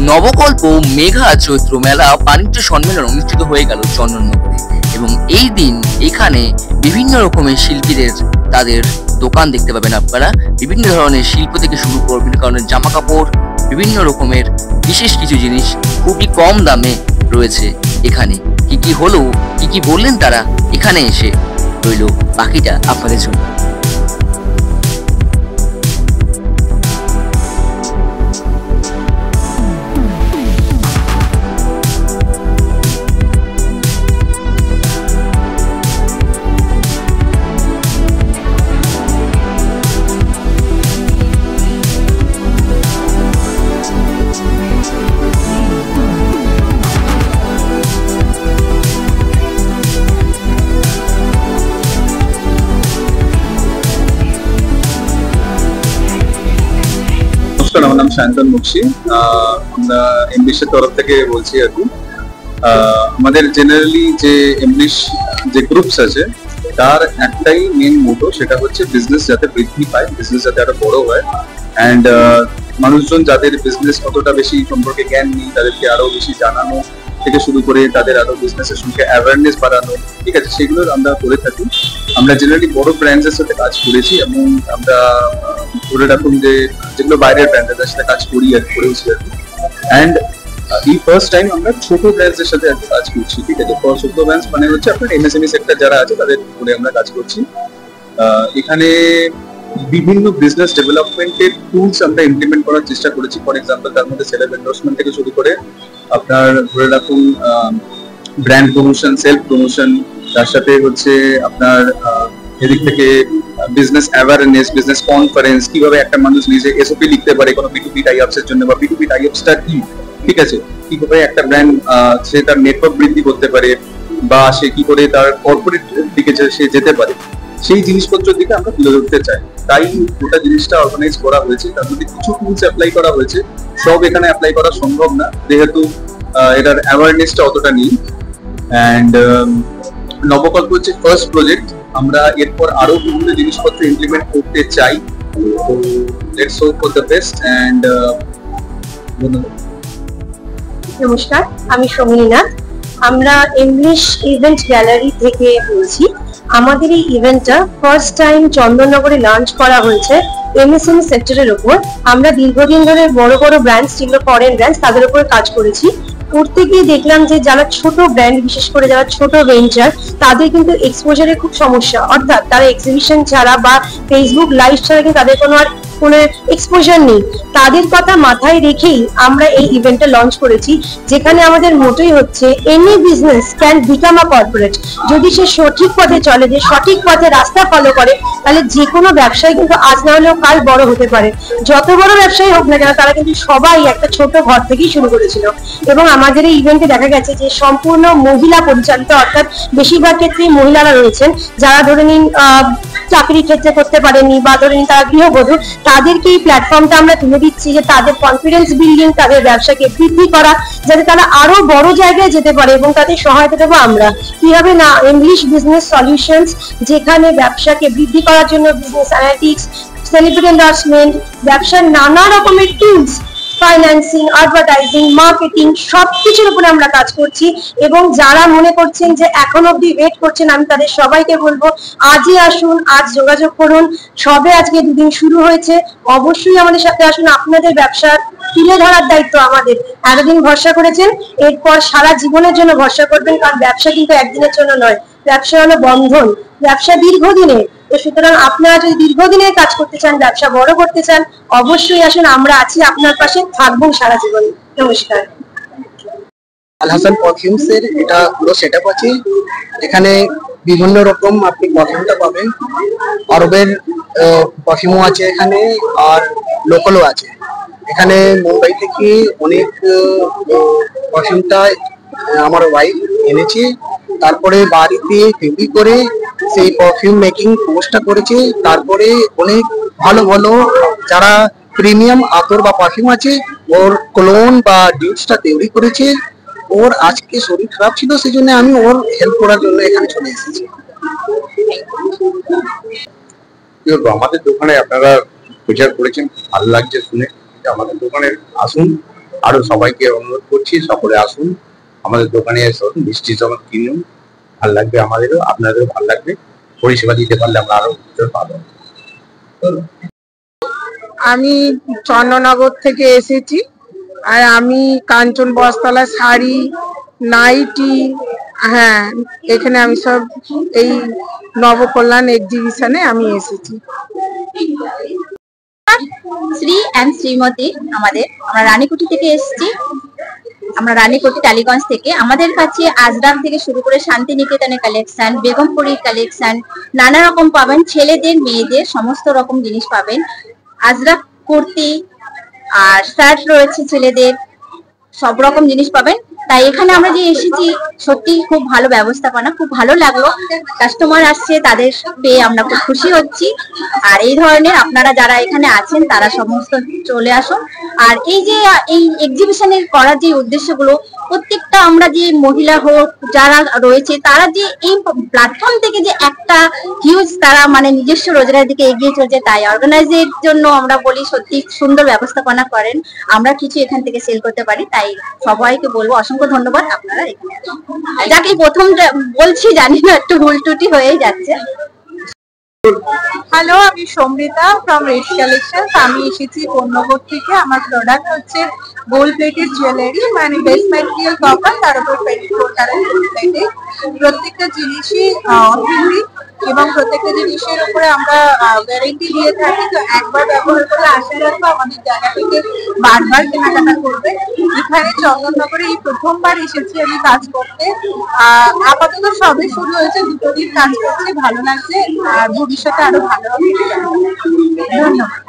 নবকল্প মেঘা চৈত্র মেলা বাণিজ্য সম্মেলন অনুষ্ঠিত হয়ে গেল চন্দননগরে এবং এই দিন এখানে বিভিন্ন রকমের শিল্পীদের তাদের দোকান দেখতে পাবেন আপনারা। বিভিন্ন ধরনের শিল্প থেকে শুরু করে বিভিন্ন ধরনের জামা কাপড়, বিভিন্ন রকমের বিশেষ কিছু জিনিস খুবই কম দামে রয়েছে এখানে। কি কি হলো, কি কি বললেন তারা এখানে এসে, রইল বাকিটা আপনাদের জন্য। আমার নাম শান্তন মুখী, আমরা ইংলিশের তরফ থেকে বলছি আর কি। আমাদের জেনারেলি যে ইংলিশ যে গ্রুপস আছে তার একটাই মেন মোটো, সেটা হচ্ছে বিজনেস যাতে বৃদ্ধি পায়, বিজনেস যাতে আরো বড় হয়, অ্যান্ড মানুষজন যাদের বিজনেস অতটা বেশি সম্পর্কে জ্ঞান নেই তাদেরকে আরো বেশি জানানো থেকে শুরু করে তাদের আরো বিজনেসের সঙ্গে অ্যাওয়ারনেস বাড়ানো, ঠিক আছে, সেগুলো আমরা করে থাকি। আমরা জেনারেলি বড় ব্র্যান্ডসের সাথে কাজ করেছি এবং আমরা ধরে রাখুন যে যেগুলো বাইরের ব্র্যান্ডের সাথে কাজ করি আর করেছি আর কি। অ্যান্ড এই ফার্স্ট টাইম আমরা ছোট ব্র্যান্ডসের সাথে কাজ করছি, ঠিক আছে। ছোট ব্র্যান্ডস মানে হচ্ছে আপনার এমএসএমই সেক্টর যারা আছে তাদের উপরে আমরা কাজ করছি। এখানে বিভিন্ন বিজনেস ডেভেলপমেন্টের টুলস আমরা ইমপ্লিমেন্ট করার চেষ্টা করেছি। ফর এক্সাম্পল তার মধ্যে সেলেব এন্ডোর্সমেন্ট থেকে শুরু করে আপনার ধরে রাখুন ব্র্যান্ড প্রমোশন, সেলফ প্রমোশন, তার সাথে হচ্ছে আপনার এদিক থেকে বিজনেস অ্যাওয়ারনেস, বিজনেস কনফারেন্স, কিভাবে একটা মানুষ নিজে এসওপি লিখতে পারে কোনো বিটুবি টাইপস এর জন্য, বা বিটুবি টাইপসটা কি, ঠিক আছে, কিভাবে একটা ব্র্যান্ড সে তার নেটওয়ার্ক বৃদ্ধি করতে পারে বা সে কি করে তার কর্পোরেট দিকে সে যেতে পারে, সেই জিনিসপত্রের দিকে আমরা তুলে ধরতে চাই। তাই গোটা জিনিসটা অর্গানাইজ করা হয়েছে। তার মধ্যে কিছু টুলস অ্যাপ্লাই করা হয়েছে, সব এখানে অ্যাপ্লাই করা সম্ভব না যেহেতু এটার অ্যাওয়ারনেসটা অতটা নেই। অ্যান্ড নবকল্প হচ্ছে ফার্স্ট প্রজেক্ট, আমরা এরপর আরো বিভিন্ন জিনিসপত্র ইমপ্লিমেন্ট করতে চাই। তো let's hope for the best and ধন্যবাদ। নমস্কার, আমি সমীনা। আমরা ইংলিশ ইভেন্ট গ্যালারি থেকে বলছি। আমাদের এই ইভেন্টটা ফার্স্ট টাইম চন্দননগরে লঞ্চ করা হয়েছে এমএসএমই সেক্টরের উপর। আমরা দীর্ঘদিন ধরে বড় বড় ব্র্যান্ডস, যেগুলো ফরেন ব্র্যান্ডস, তাদের উপর কাজ করেছি। করতে গিয়ে দেখলাম যে যারা ছোট ব্র্যান্ড, বিশেষ করে যারা ছোট ভেঞ্চার, তাদের কিন্তু এক্সপোজারের খুব সমস্যা। অর্থাৎ তারা এক্সিবিশন ছাড়া বা ফেসবুক লাইভ ছাড়া কিন্তু তাদের কোনো এক্সপোজার নেই। তাদের কথা মাথায় রেখেই আমরা এই ইভেন্টটা লঞ্চ করেছি, যেখানে আমাদের মোটোই হচ্ছে any business can become a corporate. যদি সে সঠিক পথে চলে, যে সঠিক পথে রাস্তা ফলো করে, তাহলে যে কোনো ব্যবসায়ী কিন্তু আজ না হলেও কাল বড় হতে পারে। যত বড় ব্যবসায়ী হোক না কেন, তারা কিন্তু সবাই একটা ছোট ঘর থেকেই শুরু করেছিল। এবং আমাদের এই ইভেন্টে দেখা গেছে যে সম্পূর্ণ মহিলা পরিচালিত, অর্থাৎ বেশিরভাগ ক্ষেত্রেই মহিলারা রয়েছেন। যারা ধরে নিন চাকরি ক্ষেত্রে করতে পারেনি বা ধরে নিন তারা গৃহবধূ, তাদেরকে এই প্ল্যাটফর্মটা আমরা তুলে দিচ্ছি যে তাদের কনফিডেন্স বিল্ডিং, তাদের ব্যবসাকে বৃদ্ধি করা, যাতে তারা আরো বড় জায়গায় যেতে পারে, এবং তাদের সহায়তা দেবো আমরা। কিভাবে না, ইংলিশ বিজনেস সলিউশনস, যেখানে ব্যবসাকে বৃদ্ধি করার জন্য বিজনেস অ্যানালিটিক্স, সেলিব্রিটি এন্ডোর্সমেন্ট, ব্যবসার নানা রকমের টুলস, ফাইন্যান্সিং, অ্যাডভার্টাইজিং, মার্কেটিং, সবকিছুর উপরে আমরা কাজ করছি। এবং যারা মনে করছেন যে এখন অব্দি ওয়েট করছেন, আমি তাদের সবাইকে বলবো আজই আসুন, আজ যোগাযোগ করুন। সবে আজকে দুদিন শুরু হয়েছে, অবশ্যই আমাদের সাথে আসুন। আপনাদের ব্যবসা তুলে ধরার দায়িত্ব আমাদের। এতদিন ভরসা করেছেন, এরপর সারা জীবনের জন্য ভরসা করবেন, কারণ ব্যবসা কিন্তু একদিনের জন্য নয়। ব্যবসা হলো বন্ধন, ব্যবসা দীর্ঘদিনের। তো সুতরাং আপনারা যদি দীর্ঘদিনের কাজ করতে চান, ব্যবসা বড় করতে চান, অবশ্যই আসুন। আমরা আছি আপনার পাশে, থাকবো সারা জীবন। নমস্কার। আল হাসান পারফিউমস এর এটা পুরো সেটআপ আছে। এখানে বিভিন্ন রকম আপনি পারফিউমটা পাবেন। আরবের পারফিউমও আছে এখানে, আর লোকালও আছে। এখানে মুম্বাই থেকে অনেক পারফিউমটা আমার ওয়াইফ এনেছে, তারপরে বাড়িতে তৈরি করে সেই পারফিউম মেকিং কোর্সটা করেছে। তারপরে অনেক ভালো ভালো যারা প্রিমিয়াম আতর বা পারফিউম আছে, ওর ক্লোন বা ডিউসটা তৈরি করেছে। ওর আজকে শরীর খারাপ ছিল, সেই জন্য আমি ওর হেল্প করার জন্য এখানে চলে এসেছি। আমাদের দোকানে আপনারা প্রচার করেছেন, ভালো লাগছে শুনে। আমাদের দোকানে আসুন, আরো সবাইকে অনুরোধ করছি, সকলে আসুন আমাদের দোকানে, এসে মিষ্টি জগৎ কিনুন, ভালো লাগবে, আমাদেরও আপনাদেরও ভালো লাগবে। পরিষেবা দিতে পারলে আমরা আরো ভালো। আমি চন্দননগর থেকে এসেছি, আর আমি কাঞ্চন বস্ত্রালয় শাড়ি, নাইটি, হ্যাঁ এখানে আমি সব এই নবকল্যাণ এক্সিবিশনে আমি এসেছি। শ্রী এন্ড শ্রীমতী আমরা রানীকুটি থেকে এসেছি। আমরা রানীকুটি টালিগঞ্জ থেকে। আমাদের কাছে আজরাক থেকে শুরু করে শান্তিনিকেতনের কালেকশন, বেগমপুরীর কালেকশন নানা রকম পাবেন, ছেলেদের মেয়েদের সমস্ত রকম জিনিস পাবেন। আজরাক কুর্তি আর শার্ট রয়েছে ছেলেদের, সব রকম জিনিস পাবেন। তাই এখানে আমরা যে এসেছি সত্যি খুব ভালো ব্যবস্থাপনা, খুব ভালো লাগলো। কাস্টমার আসছে, তাদের পেয়ে আমরা খুব খুশি হচ্ছি। আর এই ধরনের আপনারা যারা এখানে আছেন তারা সমস্ত চলে আসুন। আর এই যে এই এক্সিবিশনের করার যে উদ্দেশ্যগুলো, প্রত্যেকটা আমরা যে মহিলা হোক যারা রয়েছে তারা যে এই প্ল্যাটফর্ম থেকে যে একটা হিউজ তারা মানে নিজস্ব রোজগারের দিকে এগিয়ে চলছে, তাই অর্গানাইজের জন্য আমরা বলি সত্যি সুন্দর ব্যবস্থাপনা করেন, আমরা কিছু এখান থেকে সেল করতে পারি। তাই সবাইকে বলবো অসংখ্য ধন্যবাদ, আপনারা এখানে যাকে প্রথম বলছি জানি না, একটু ভুল টুটি হয়ে যাচ্ছে। হ্যালো, আমি সমৃতা ফ্রম রেড কালেকশন। আমি এসেছি কোন্নগর থেকে। আমার প্রোডাক্ট হচ্ছে গোল্ড প্লেটেড জুয়েলারি, মানে বেস্ট ম্যাটেরিয়াল কপার, তার উপর 24 ক্যারেট গোল্ড প্লেটেড। প্রত্যেকটা জিনিসই অথেন্টিক এবং প্রত্যেকটা জিনিসের উপরে আমরা গ্যারেন্টি দিয়ে থাকি। তো একবার ব্যবহার করলে আশা রাখবো আমাদের জায়গা থেকে বারবার কেনাকাটা করবে। এখানে চন্দননগরে এই প্রথমবার এসেছি আমি কাজ করতে। আপাতত সবে শুরু হয়েছে, 2 দিন কাজ করছি, ভালো লাগছে। আর ভবিষ্যতে আরো ভালো হবে। ধন্যবাদ।